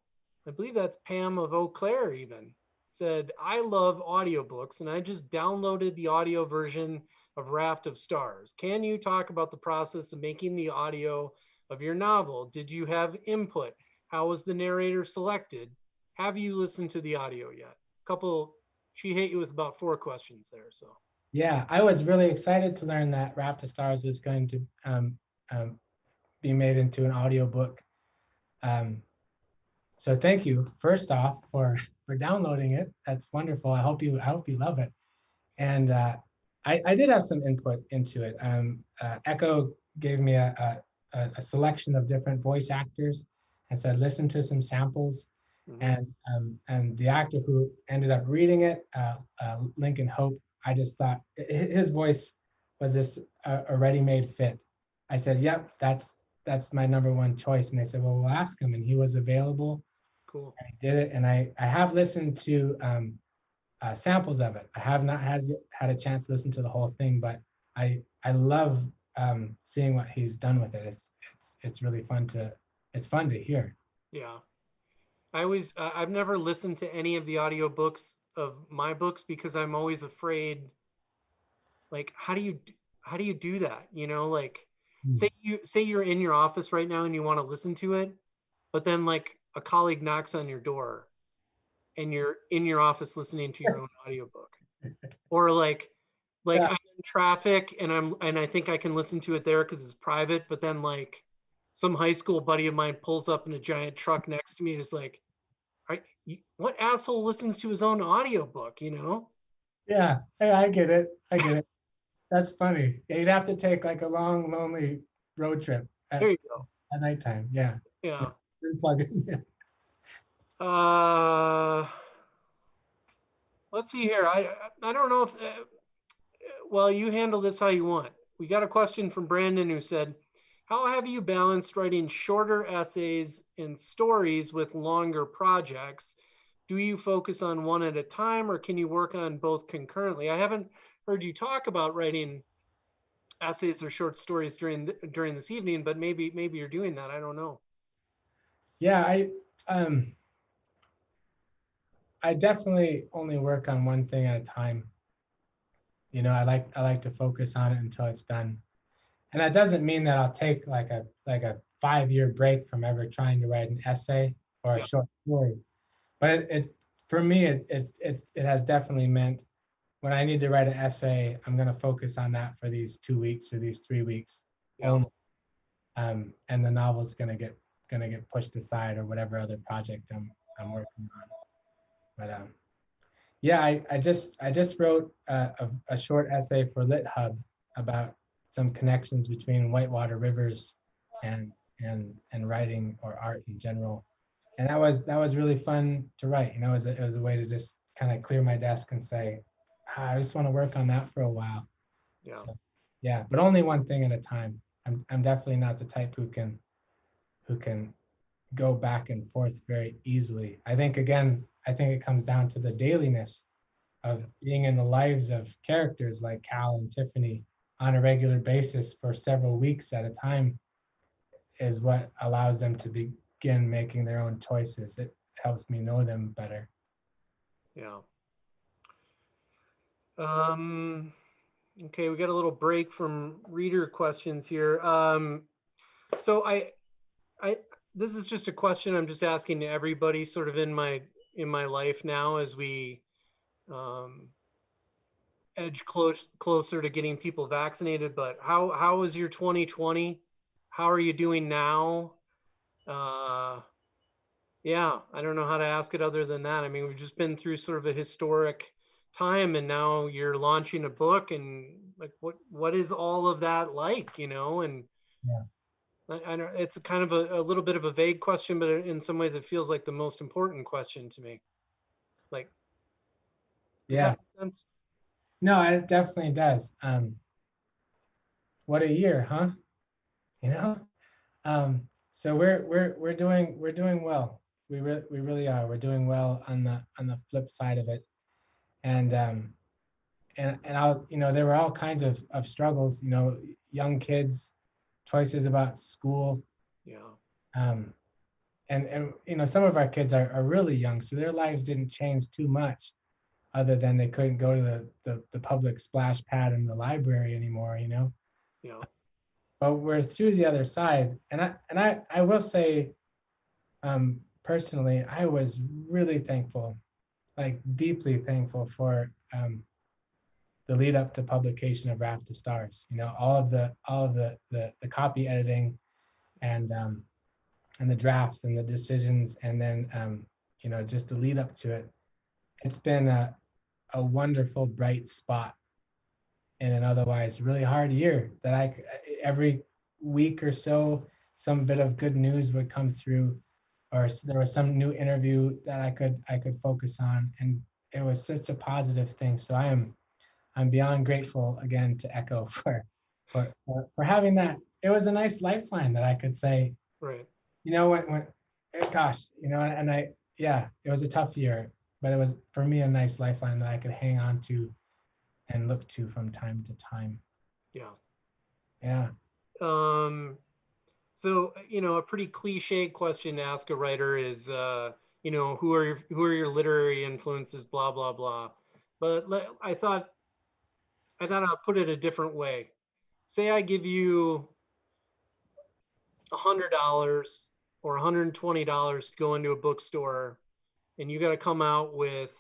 I believe that's Pam of Eau Claire even, said, I love audiobooks and I just downloaded the audio version of Raft of Stars. Can you talk about the process of making the audio of your novel? Did you have input? How was the narrator selected? Have you listened to the audio yet? She hit you with about 4 questions there. So Yeah, I was really excited to learn that Raft of Stars was going to um, be made into an audiobook. So thank you, first off, for downloading it. That's wonderful. I hope you love it. And I did have some input into it. Echo gave me a selection of different voice actors and said, listen to some samples. And the actor who ended up reading it, Lincoln Hope, I just thought his voice was this a ready-made fit. I said, yep, that's my number one choice. And they said, well, we'll ask him. And he was available. cool. And he did it. And I have listened to samples of it. I have not had a chance to listen to the whole thing, but I love seeing what he's done with it. It's really fun to hear. Yeah. I've never listened to any of the audiobooks of my books because I'm always afraid, like, how do you do that? You know, like say you're in your office right now and you want to listen to it, but then like a colleague knocks on your door and you're in your office listening to your own audiobook. Or like Yeah. I'm in traffic and I think I can listen to it there because it's private, but then like some high school buddy of mine pulls up in a giant truck next to me and is like, what asshole listens to his own audiobook, you know? Yeah, I get it. That's funny. Yeah, you'd have to take like a long, lonely road trip There you go. at nighttime. Yeah. Yeah. Plug in. Yeah. Let's see here. I don't know if well, you handle this how you want. We got a question from Brandon who said, how have you balanced writing shorter essays and stories with longer projects? Do you focus on one at a time or can you work on both concurrently? I haven't heard you talk about writing essays or short stories during this evening, but maybe you're doing that. I don't know. Yeah, I definitely only work on one thing at a time. You know, I like to focus on it until it's done. And that doesn't mean that I'll take like a 5-year break from ever trying to write an essay or a short story. But it for me it has definitely meant when I need to write an essay, I'm going to focus on that for these 2 weeks or these 3 weeks only. And the novel's going to get pushed aside or whatever other project I'm working on. But yeah, I just wrote a short essay for Lit Hub about some connections between whitewater rivers and writing or art in general. And that was really fun to write. You know, it was a way to just kind of clear my desk and say, I just want to work on that for a while. Yeah. So, yeah, but only one thing at a time. I'm definitely not the type who can go back and forth very easily. I think it comes down to the dailiness of being in the lives of characters like Cal and Tiffany on a regular basis for several weeks at a time is what allows them to begin making their own choices. It helps me know them better. Yeah. Okay, we got a little break from reader questions here. So this is just a question I'm just asking to everybody sort of in my life now as we edge closer to getting people vaccinated. But how was your 2020? How are you doing now? Yeah, I don't know how to ask it other than that. I mean, we've just been through sort of a historic time and now you're launching a book and like what is all of that like, you know? And yeah, I know it's a kind of a little bit of a vague question, but in some ways it feels like the most important question to me. Like, does that make sense? No, it definitely does. What a year, huh? You know. So we're doing well. We really are. We're doing well on the flip side of it, and I'll there were all kinds of struggles. You know, young kids, choices about school. Yeah. and you know, some of our kids are really young, so their lives didn't change too much, other than they couldn't go to the public splash pad in the library anymore, you know. Yeah. But we're through the other side, and I will say, personally, I was really thankful, like deeply thankful for the lead up to publication of Raft of Stars. You know, all of the copy editing and the drafts and the decisions, and then you know, just the lead up to it. It's been a wonderful bright spot in an otherwise really hard year that every week or so some bit of good news would come through, or there was some new interview that I could focus on, and it was such a positive thing. So I'm beyond grateful again to Echo for having that. It was a nice lifeline that I could say, Right. you know, when gosh, you know, and yeah, it was a tough year, but it was for me a nice lifeline that I could hang on to and look to from time to time. Yeah. Yeah. So, you know, a pretty cliche question to ask a writer is, you know, who are your literary influences, blah, blah, blah. But I thought I'll put it a different way. Say I give you $100 or $120 to go into a bookstore, and you got to come out with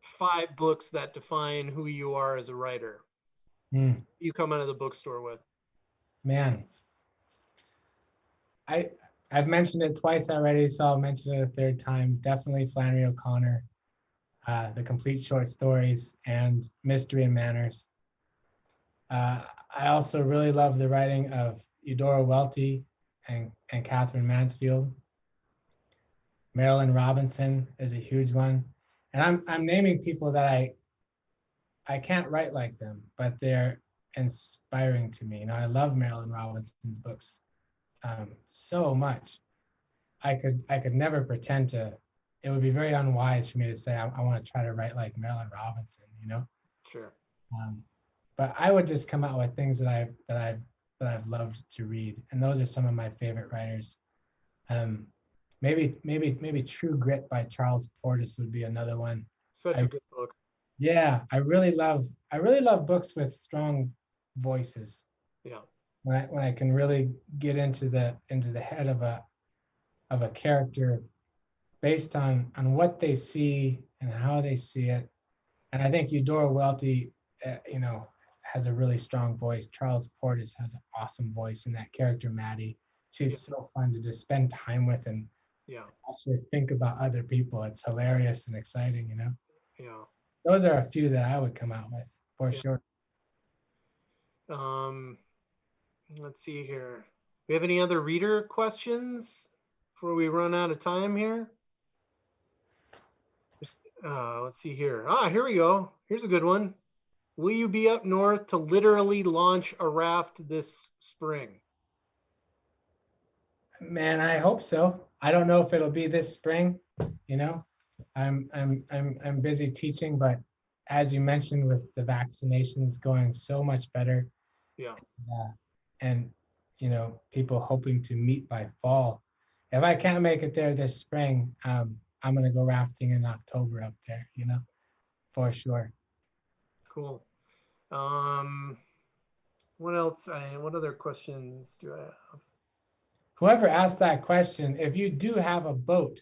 5 books that define who you are as a writer. You come out of the bookstore with? Man, I've mentioned it twice already, so I'll mention it a third time. Definitely Flannery O'Connor, the complete short stories, and Mystery and Manners. I also really love the writing of Eudora Welty and Catherine Mansfield. Marilyn Robinson is a huge one, and I'm naming people that I can't write like them, but they're inspiring to me. You know, I love Marilyn Robinson's books so much. I could never pretend to. It would be very unwise for me to say I want to try to write like Marilyn Robinson. You know. Sure. But I would just come out with things that I've loved to read, and those are some of my favorite writers. Maybe True Grit by Charles Portis would be another one. Such a good book. Yeah, I really love books with strong voices. Yeah. When I can really get into the head of a character based on what they see and how they see it. And I think Eudora Welty, you know, has a really strong voice. Charles Portis has an awesome voice, and that character Maddie, she's so fun to just spend time with and also think about other people. It's hilarious and exciting, you know. Yeah. Those are a few that I would come out with for sure. Let's see here. We have any other reader questions before we run out of time here? Let's see here. Here we go. Here's a good one. Will you be up north to literally launch a raft this spring? Man, I hope so. I don't know if it'll be this spring. You know, I'm busy teaching, but as you mentioned, with the vaccinations going so much better, and you know, people hoping to meet by fall. If I can't make it there this spring, I'm gonna go rafting in October up there. You know, for sure. Cool. What else? What other questions do I have? Whoever asked that question, if you do have a boat,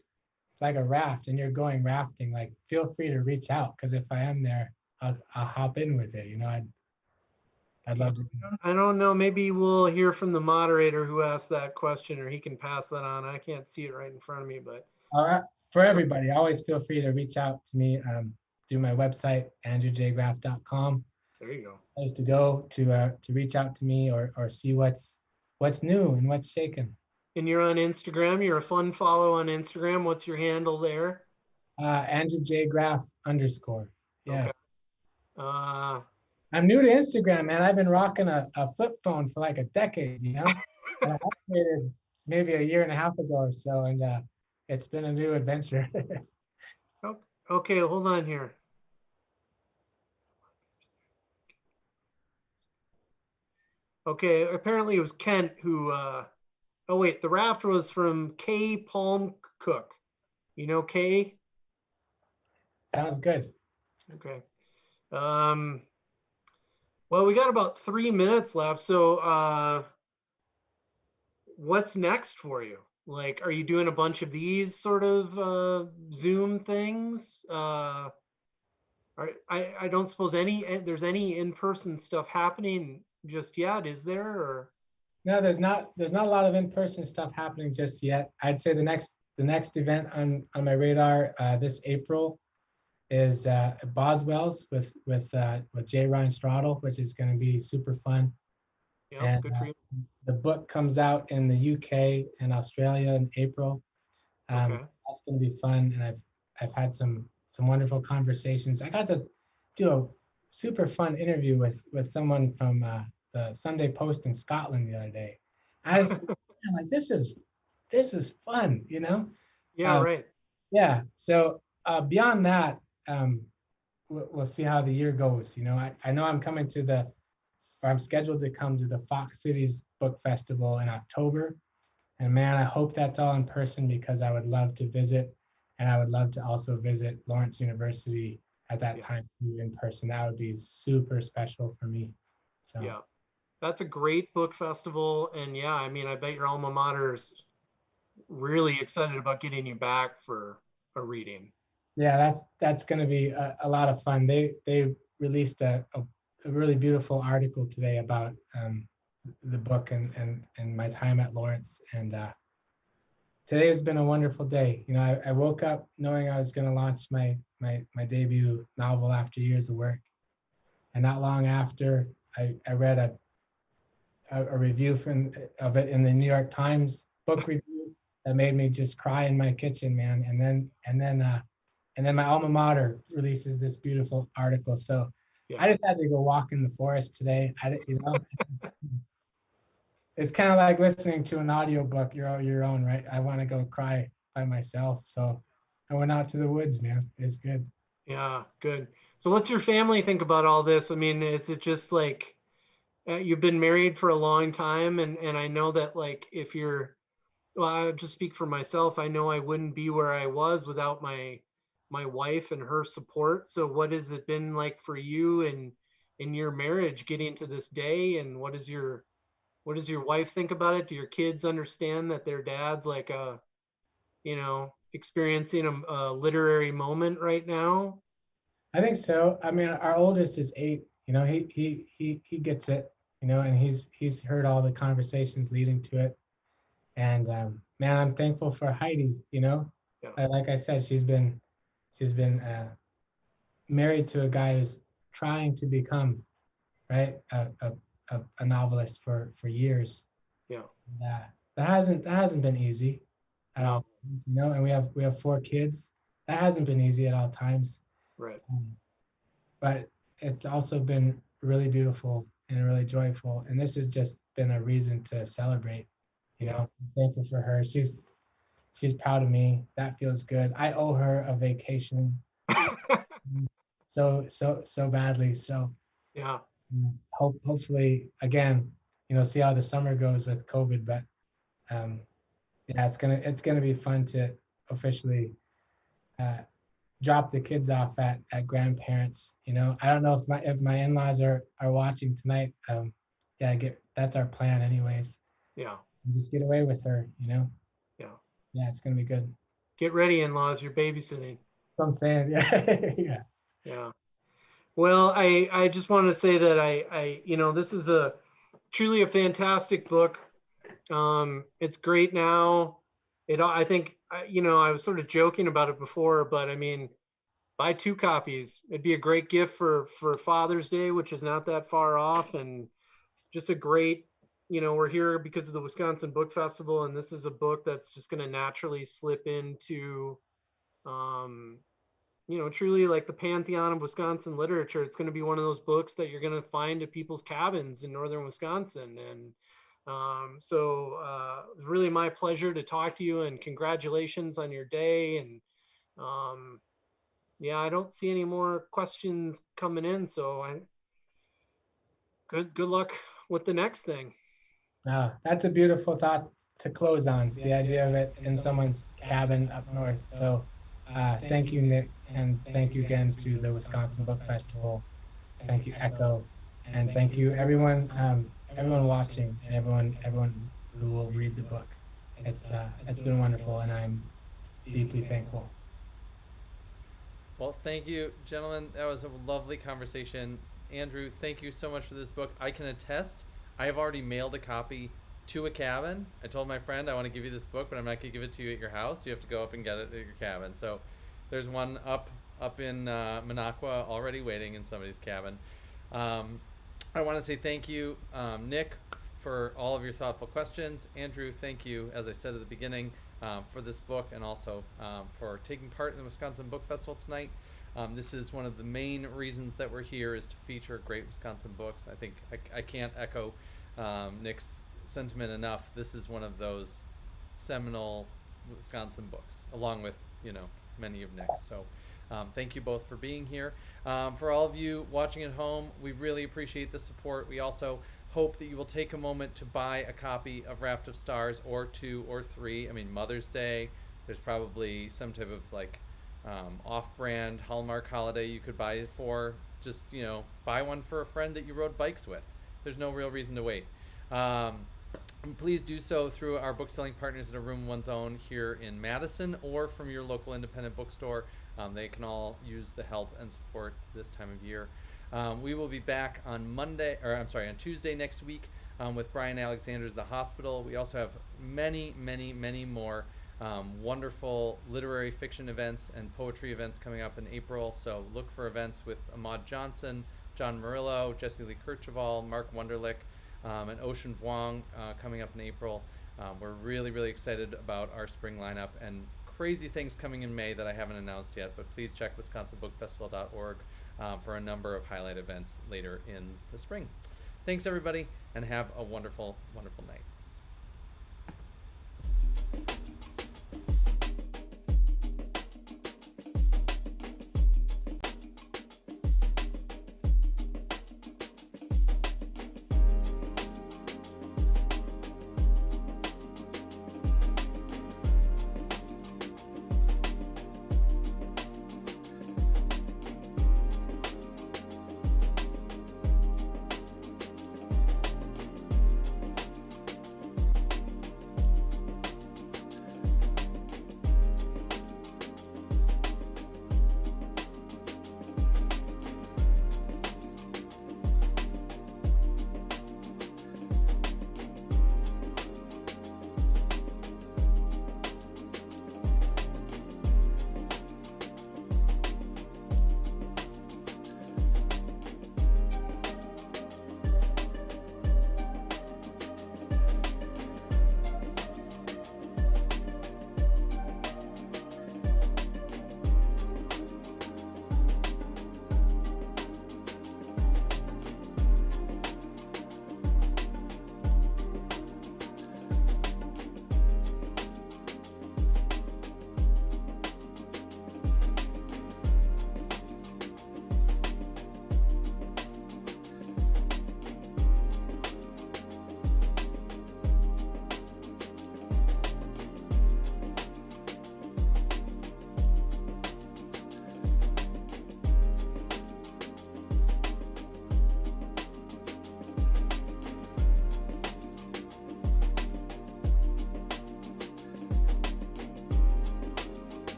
like a raft, and you're going rafting, like feel free to reach out, because if I am there, I'll hop in with it. You know, I'd love to. I don't know. Maybe we'll hear from the moderator who asked that question, or he can pass that on. I can't see it right in front of me, but for everybody, always feel free to reach out to me through my website, andrewjgraff.com. There you go. Place to go to reach out to me or see what's new and what's shaking. And you're on Instagram. You're a fun follow on Instagram. What's your handle there? AndrewJGraff _. Yeah. Okay. I'm new to Instagram, man. I've been rocking a flip phone for like a decade, you know. And I upgraded maybe a year and a half ago or so, and it's been a new adventure. Okay, hold on here. Okay, apparently it was Kent who Oh wait, the raft was from K. Palm Cook. You know K? Sounds good. Okay. Well, we got about 3 minutes left. So what's next for you? Like, are you doing a bunch of these sort of Zoom things? I don't suppose there's any in-person stuff happening just yet, is there? Or No, there's not a lot of in-person stuff happening just yet. I'd say the next event on my radar this April is Boswell's with Jay Ryan Straddle, which is going to be super fun. yeah, And good for you. the book comes out in the UK and Australia in April. Okay. That's going to be fun, and I've had some wonderful conversations. I got to do a super fun interview with someone from the Sunday Post in Scotland the other day. I'm like, this is fun, you know? Yeah, Uh, right. yeah. So beyond that, we'll see how the year goes. You know, I know I'm scheduled to come to the Fox Cities Book Festival in October. And man, I hope that's all in person because I would love to visit. And I would love to also visit Lawrence University at that Yeah. time in person. That would be super special for me. So Yeah. That's a great book festival. And yeah, I mean, I bet your alma mater's really excited about getting you back for a reading. yeah, that's going to be a lot of fun. They released a really beautiful article today about the book and my time at Lawrence. And today has been a wonderful day. You know, I woke up knowing I was going to launch my debut novel after years of work. And not long after, I read a review of it in the New York Times book review that made me just cry in my kitchen, man. And then my alma mater releases this beautiful article. So Yeah. I just had to go walk in the forest today. It's kind of like listening to an audiobook, your own, right? I want to go cry by myself. So I went out to the woods, man. It's good. Yeah, good. So what's your family think about all this? I mean, is it just like you've been married for a long time and I know that like if you're well, I'll just speak for myself. I know I wouldn't be where I was without my wife and her support. So what has it been like for you and in your marriage getting to this day? And what does your wife think about it? Do your kids understand that their dad's like experiencing a literary moment right now? I think so. I mean, our oldest is 8. You know, he gets it. You know, and he's heard all the conversations leading to it. And man, I'm thankful for Heidi. You know, Yeah. like I said, she's been married to a guy who's trying to become right a novelist for years. Yeah. That hasn't been easy at No. all. You know, and we have 4 kids. That hasn't been easy at all times. Right. But it's also been really beautiful and really joyful. And this has just been a reason to celebrate. You know, I'm thankful for her. She's proud of me. That feels good. I owe her a vacation so badly. So Yeah. hopefully again, you know, see how the summer goes with COVID. But yeah, it's gonna be fun to officially uh, drop the kids off at grandparents. You know, I don't know if my in-laws are watching tonight. Yeah, that's our plan anyways. Yeah. Just get away with her, you know. Yeah. Yeah, it's gonna be good. Get ready, in-laws. You're babysitting. So I'm saying, yeah, yeah. Yeah. Well, I just want to say that this is a truly a fantastic book. It's great now. I think, I was sort of joking about it before, but I mean, buy 2 copies. It'd be a great gift for Father's Day, which is not that far off, and just a great, we're here because of the Wisconsin Book Festival, and this is a book that's just going to naturally slip into, truly like the pantheon of Wisconsin literature. It's going to be one of those books that you're going to find at people's cabins in northern Wisconsin. And it's really my pleasure to talk to you and congratulations on your day. And yeah, I don't see any more questions coming in. So good luck with the next thing. That's a beautiful thought to close on, the idea of it in someone's cabin up north. So thank you, Nick, and thank you again to the Wisconsin Book Festival. Thank you, Echo, and thank you everyone watching, and everyone who will read the book. It's been wonderful, and I'm deeply thankful. Well, thank you, gentlemen. That was a lovely conversation. Andrew, thank you so much for this book. I can attest, I have already mailed a copy to a cabin. I told my friend I want to give you this book, but I'm not going to give it to you at your house. You have to go up and get it at your cabin. So there's one up in Minocqua already waiting in somebody's cabin. I want to say thank you, Nick, for all of your thoughtful questions. Andrew, thank you, as I said at the beginning, for this book, and also for taking part in the Wisconsin Book Festival tonight. This is one of the main reasons that we're here, is to feature great Wisconsin books. I think I can't echo Nick's sentiment enough. This is one of those seminal Wisconsin books, along with, many of Nick's. So thank you both for being here. For all of you watching at home, we really appreciate the support. We also hope that you will take a moment to buy a copy of Raft of Stars, or 2 or 3. I mean, Mother's Day, there's probably some type of off-brand Hallmark holiday you could buy it for. Just, buy one for a friend that you rode bikes with. There's no real reason to wait. Please do so through our book-selling partners at A Room One's Own here in Madison, or from your local independent bookstore. They can all use the help and support this time of year. We will be back on Tuesday next week with Brian Alexander's The Hospital. We also have many, many, many more wonderful literary fiction events and poetry events coming up in April. So look for events with Ahmad Johnson, John Murillo, Jesse Lee Kirchhoff, Mark Wunderlich, and Ocean Vuong coming up in April. We're really, really excited about our spring lineup, and crazy things coming in May that I haven't announced yet, but please check wisconsinbookfestival.org for a number of highlight events later in the spring. Thanks, everybody, and have a wonderful, wonderful night.